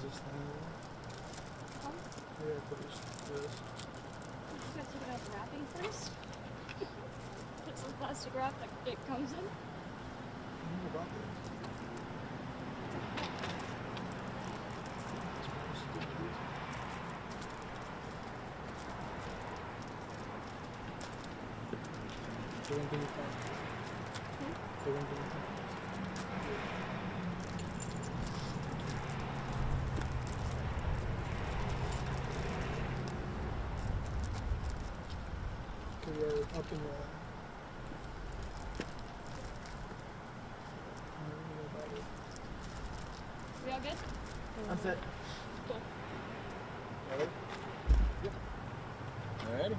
this thing? Huh? Yeah, put this. You gotta take it out of the wrapping first. Put some plastic wrap that it comes in. I don't know about that. So when can you find? So when can you find? Okay, we're up in the. We all good? I'm set. Cool. Ready? Yep. Alrighty.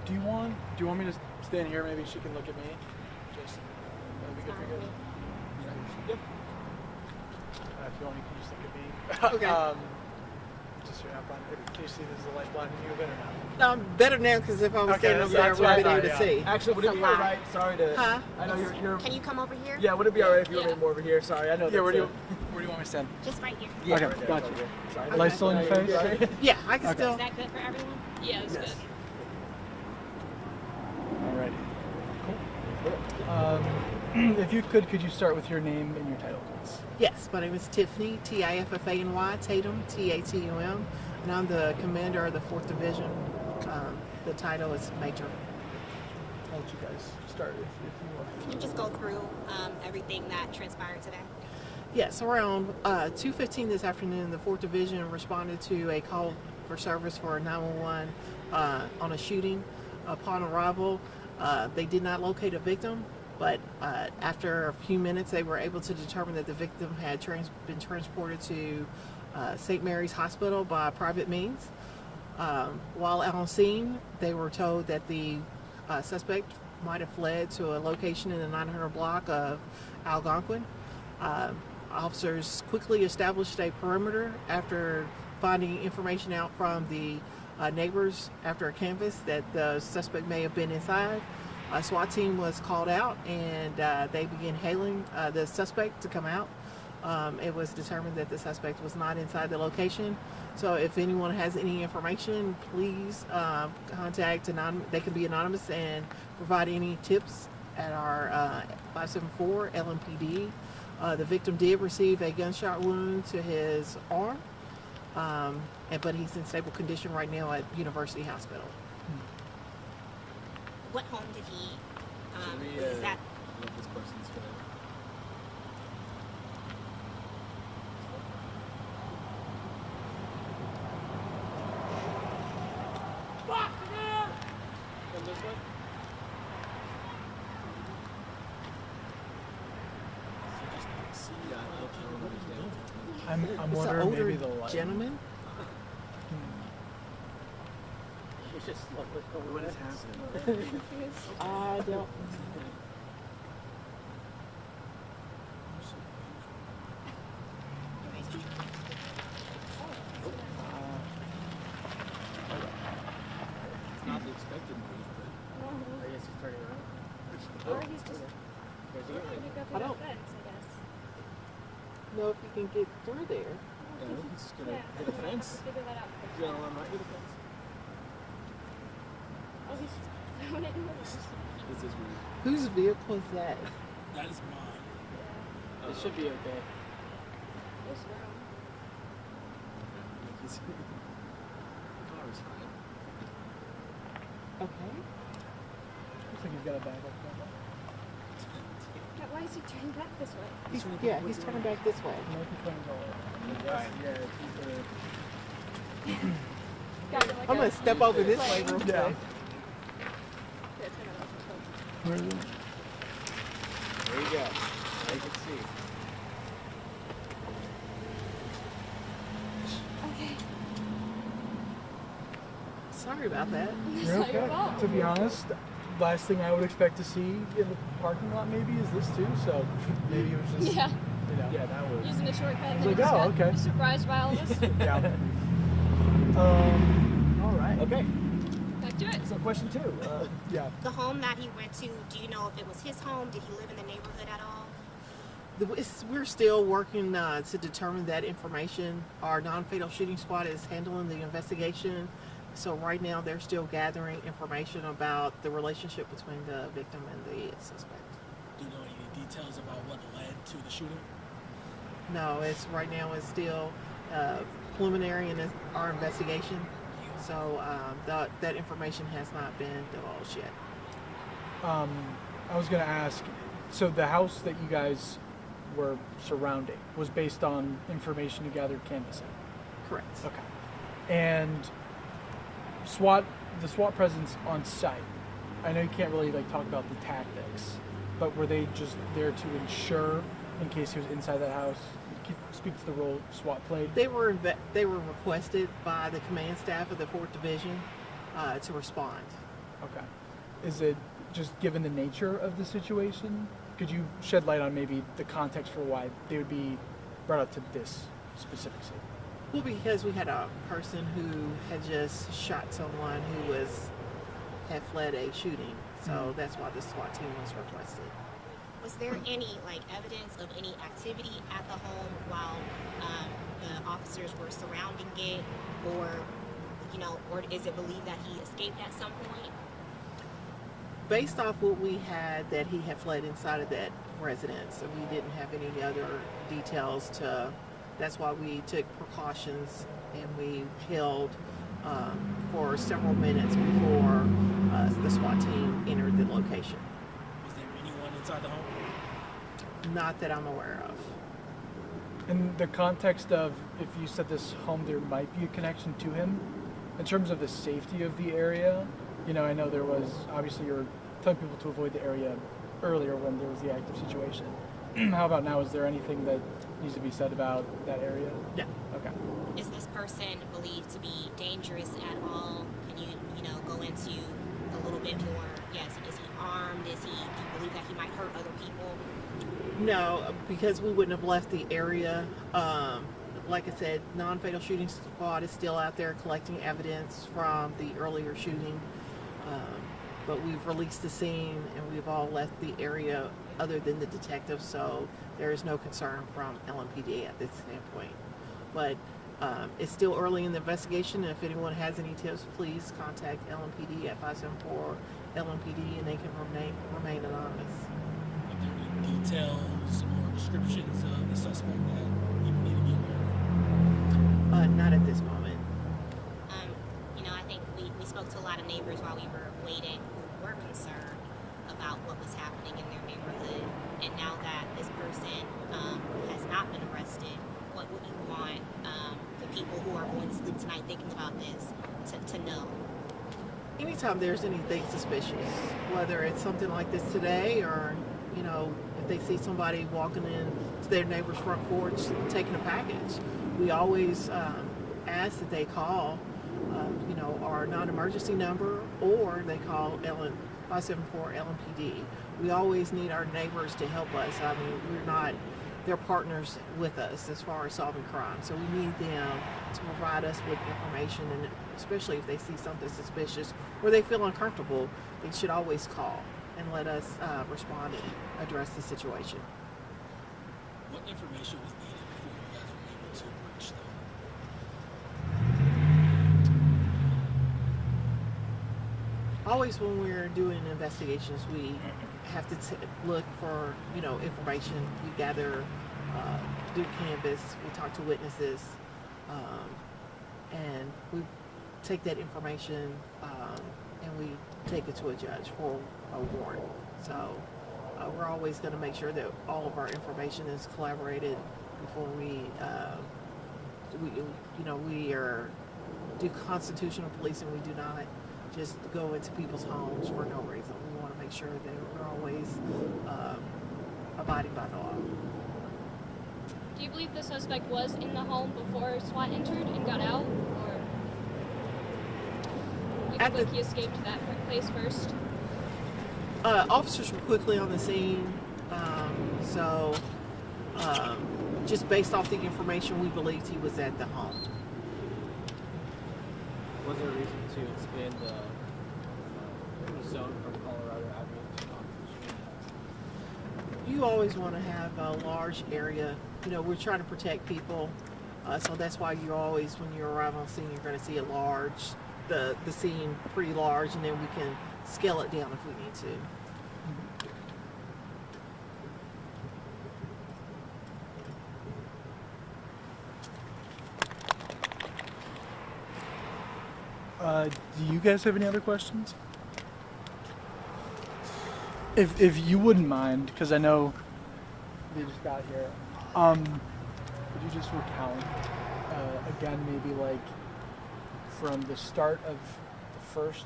Do you want me to stand here? Maybe she can look at me. Just that'd be good for you guys. Yep. If you want, you can just look at me. Okay. Just so you're not blind. Can you see this is the light blinding you better now? No, I'm better now because if I was Okay, standing over there, I that's would have what I been able thought, to yeah. see. Actually, would it It's be a lot. alright? Sorry to. Huh? I know you're. Can you come over here? Yeah, would it be alright if you Yeah. were more over here? Sorry, I know. Yeah. Where do that's you want me to stand? Just right here. Yeah, Okay, right there, gotcha. right there. Sorry. Light still in your face? Sorry. Yeah, I can Okay. still. Is that good for everyone? Yeah, it's Yes. good. Alrighty. Cool. If you could you start with your name and your title, please? Yes, my name is Tiffany, Tiffany, Tatum, Tatum, and I'm the commander of the 4th Division. The title is Major. I'll let you guys start if you want. Can you just go through everything that transpired today? Yes, around 2:15 this afternoon, the 4th Division responded to a call for service for 911 on a shooting. Upon arrival, they did not locate a victim, but after a few minutes, they were able to determine that the victim had been transported to St. Mary's Hospital by private means. While out on scene, they were told that the suspect might have fled to a location in the 900 block of Algonquin. Officers quickly established a perimeter after finding information out from the neighbors after a canvass that the suspect may have been inside. A SWAT team was called out and they began hailing the suspect to come out. It was determined that the suspect was not inside the location. So if anyone has any information, please contact they can be anonymous and provide any tips at our 574 LMPD. The victim did receive a gunshot wound to his arm, but he's in stable condition right now at University Hospital. What home did he? Should we, is that? let this person's gonna. Come this way? Yeah, I don't understand. I'm It's an wondering older maybe the light. gentleman. What is happening? I don't. It's not the expected move, but I guess he's turning around. Or he's just Where's he trying going? to go I through don't- that fence, I guess. Know if you can get through there. Yeah, he's just gonna Yeah, hit a we're gonna have fence. to figure that out. He's gonna run right through the fence. Oh, he's just throwing it in the This is weird. Whose vehicle is that? That is mine. It should be okay. This room. The car is fine. Okay. Looks like he's got a bag up there. Yeah, why is he turning back this way? He's turning back this way. No complaints all over. Right, yeah, he's Got him like I'm a- gonna step over this way real quick. Yeah. Yeah, turn it off. Where is it? There you go. Now you can see. Okay. Sorry about that. It's You're not your okay. fault. To be honest, last thing I would expect to see in the parking lot maybe is this too. So maybe it was just Yeah. you know. Yeah, that was. Using a shortcut and It's then like, just oh, got okay. surprised by all of us. Yeah. All right. Okay, Back to it. so question 2. Yeah. The home that he went to, do you know if it was his home? Did he live in the neighborhood at all? We're still working to determine that information. Our non-fatal shooting squad is handling the investigation. So right now they're still gathering information about the relationship between the victim and the suspect. Do you know any details about what led to the shooting? No, right now it's still preliminary in our investigation. So that information has not been divulged yet. I was going to ask, so the house that you guys were surrounding was based on information you gathered canvassing? Correct. Okay. And the SWAT presence on site, I know you can't really talk about the tactics, but were they just there to ensure in case he was inside that house? Speak to the role SWAT played. They were requested by the command staff of the 4th Division to respond. Okay. Is it just given the nature of the situation? Could you shed light on maybe the context for why they would be brought up to this specific scene? Well, because we had a person who had just shot someone who had fled a shooting, so that's why the SWAT team was requested. Was there any evidence of any activity at the home while the officers were surrounding it, or is it believed that he escaped at some point? Based off what we had, that he had fled inside of that residence, and we didn't have any other details that's why we took precautions and we held for several minutes before the SWAT team entered the location. Was there anyone inside the home? Not that I'm aware of. In the context of, if you said this home, there might be a connection to him. In terms of the safety of the area, I know there was, obviously you're telling people to avoid the area earlier when there was the active situation. How about now? Is there anything that needs to be said about that area? Yeah. Okay. Is this person believed to be dangerous at all? Can you go into a little bit more? Yes. Is he armed? Do you believe that he might hurt other people? No, because we wouldn't have left the area. Like I said, non-fatal shooting squad is still out there collecting evidence from the earlier shooting. But we've released the scene and we've all left the area other than the detective, so there is no concern from LMPD at this standpoint. But it's still early in the investigation, and if anyone has any tips, please contact LMPD at 574-LMPD, and they can remain anonymous. Are there any details or descriptions of the suspect that people need to be aware of? Not at this moment. I think we spoke to a lot of neighbors while we were waiting who were concerned about what was happening in their neighborhood. And now that this person has not been arrested, what would you want the people who are going to sleep tonight thinking about this to know? Anytime there's anything suspicious, whether it's something like this today or, if they see somebody walking in to their neighbor's front porch taking a package, we always ask that they call, our non-emergency number, or they call 574 LMPD. We always need our neighbors to help us. They're partners with us as far as solving crime. So we need them to provide us with information, and especially if they see something suspicious or they feel uncomfortable, they should always call and let us respond and address the situation. What information was needed before you guys were able to reach them? Always when we're doing investigations, we have to look for, information. We gather, do canvas, we talk to witnesses, and we take that information and we take it to a judge for a warrant. So we're always going to make sure that all of our information is collaborated before we do constitutional policing. We do not just go into people's homes for no reason. We want to make sure that we're always abiding by the law. Do you believe the suspect was in the home before SWAT entered and got out, or you think he escaped that place first? Officers were quickly on the scene, so just based off the information, we believed he was at the home. Was there a reason to expand the zone from Colorado Avenue to Algonquin? You always want to have a large area. You know, we're trying to protect people, so that's why you always, when you arrive on scene, you're going to see the scene pretty large, and then we can scale it down if we need to. Do you guys have any other questions? If you wouldn't mind, because I know they just got here, would you just recount again, maybe like from the start of the first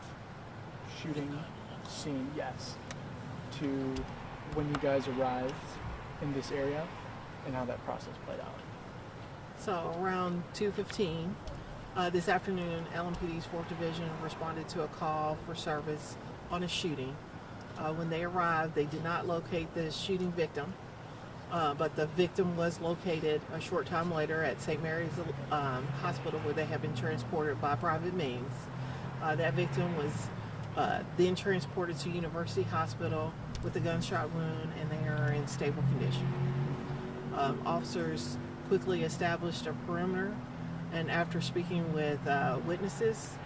shooting scene, yes, to when you guys arrived in this area and how that process played out? So around 2:15 this afternoon, LMPD's 4th Division responded to a call for service on a shooting. When they arrived, they did not locate the shooting victim, but the victim was located a short time later at St. Mary's Hospital, where they had been transported by private means. That victim was then transported to University Hospital with a gunshot wound, and they are in stable condition. Officers quickly established a perimeter, and after speaking with witnesses,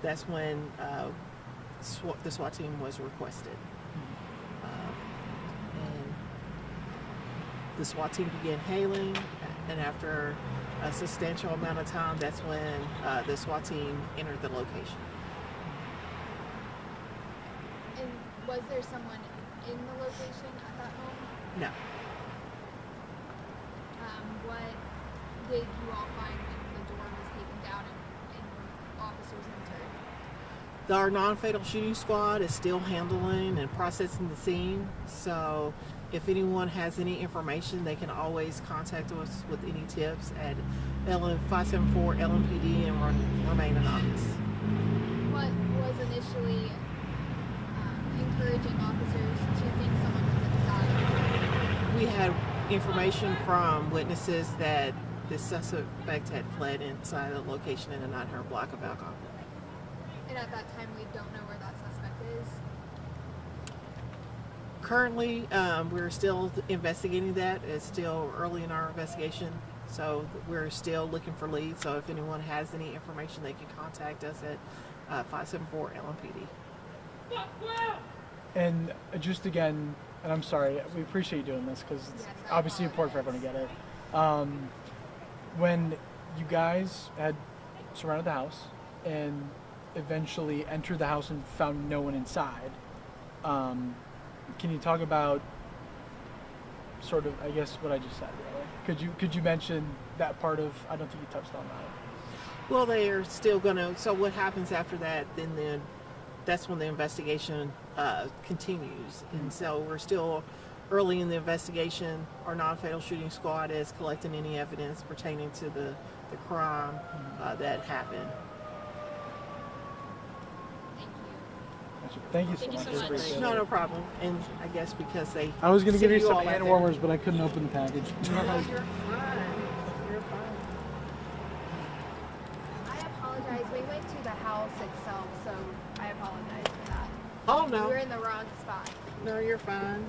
that's when the SWAT team was requested. And the SWAT team began hailing, and after a substantial amount of time, that's when the SWAT team entered the location. And was there someone in the location at that moment? No. What did you all find when the door was taken down and officers entered? Our non-fatal shooting squad is still handling and processing the scene, so if anyone has any information, they can always contact us with any tips at 574 LMPD and remain anonymous. What was initially encouraging officers to think someone was inside? We had information from witnesses that the suspect had fled inside the location in a 900 block of Algonquin. And at that time, we don't know where that suspect is. Currently, we're still investigating that. It's still early in our investigation, so we're still looking for leads. So if anyone has any information, they can contact us at 574 LMPD. And just again, and I'm sorry, we appreciate you doing this because it's obviously important for everyone to get it. When you guys had surrounded the house and eventually entered the house and found no one inside, can you talk about sort of, I guess, what I just said, really? Could you mention that part of, I don't think you touched on that. Well, they are still gonna, so what happens after that, then that's when the investigation continues. And so we're still early in the investigation. Our non-fatal shooting squad is collecting any evidence pertaining to the crime that happened. Thank you. Thank you so Thank you much. so much. Appreciate No, it. no problem. And I guess because they I was gonna give you see some all out hand there. warmers, but I couldn't open the package. No, you're fine. You're fine. I apologize. We went to the house itself, so I apologize for that. Oh, We no. were in the wrong spot. No, you're fine.